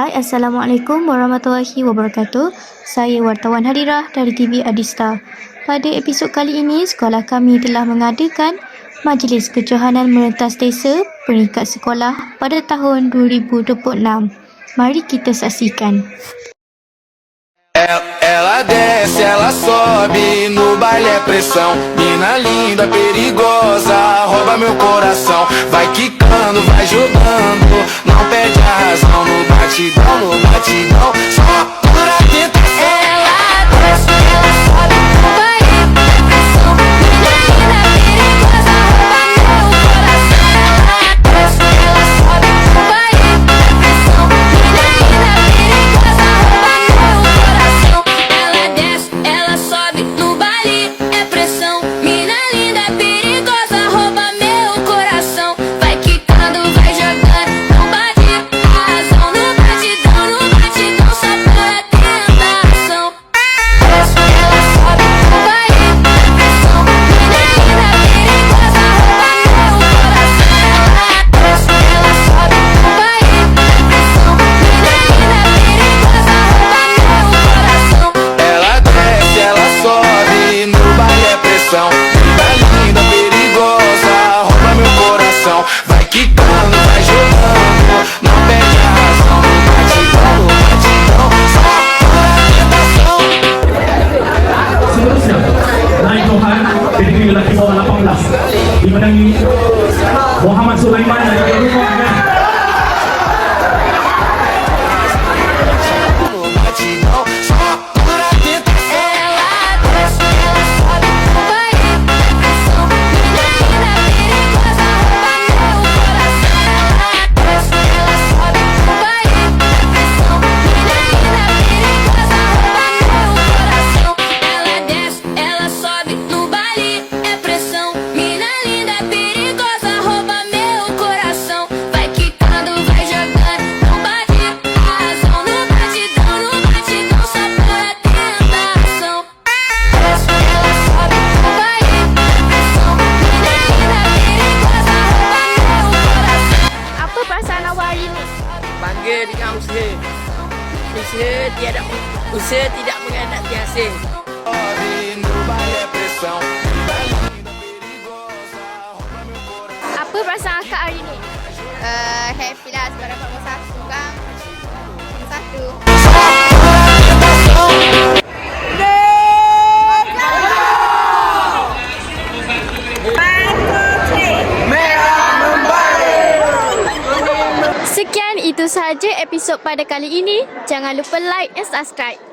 Hai, Assalamualaikum warahmatullahi wabarakatuh. Saya wartawan Hadirah dari TV Adista. Pada episod kali ini, sekolah kami telah mengadakan Majlis Kejohanan Merentas Desa Peringkat Sekolah pada tahun 2026. Mari kita saksikan. Ela desce, ela sobe, no baile é pressão. Mina linda, perigosa, rouba meu coração. Vai quicando, vai jogando, não perde a razão. No batidão, só pura tentação. Ela desce, ela sobe, no baile é pressão. Mina linda, perigosa, rouba meu coração. Ela desce, ela sobe, no baile é pressão. Mina linda, perigosa, rouba meu coração. Ela desce, ela sobe, no baile é pressão. Mina linda, perigosa, rouba meu coração. Vai quicando, vai jogando, não bate a razão. No batidão, só pura tentação. Desce, ela sobe, no baile é pressão. Mina linda, perigosa, rouba meu coração. Ela desce, ela sobe, no baile é pressão. Mina linda, perigosa, rouba meu coração. Ela desce, ela sobe, no baile é pressão. Mina linda, perigosa, rouba meu coração. Vai quicando, vai jogando, não perde a razão. No batidão, só pura tentação. Seterusnya, naik Johan, pedigree lelaki bawah 18 dimenangi Muhammad Sulaiman dari rumahnya. No batidão, só pura tentação. Ela desce, ela sobe, no baile é pressão. Mina linda, perigosa, rouba meu coração. Ela desce, ela sobe, no baile é pressão. Mina linda, perigosa, rouba meu coração. Ela desce, ela sobe, no baile é pressão. Mina linda, perigosa, rouba meu coração. Vai quicando, vai jogando, não bate a razão. No batidão, só pura tentação. Desce, ela sobe, no baile é pressão. Mina linda, perigosa, rouba meu coração. Apa perasaan awak hari ini? Bangga dengan usaha. Usaha tidak mengkhianati hasil. Sobe, no baile é pressão. Mina linda, perigosa, rouba meu coração. Apa perasaan akak hari ini? Happy lah sebab dapat nombor 1 kan. Nombor 1. Sekian itu sahaja episod pada kali ini. Jangan lupa like dan subscribe.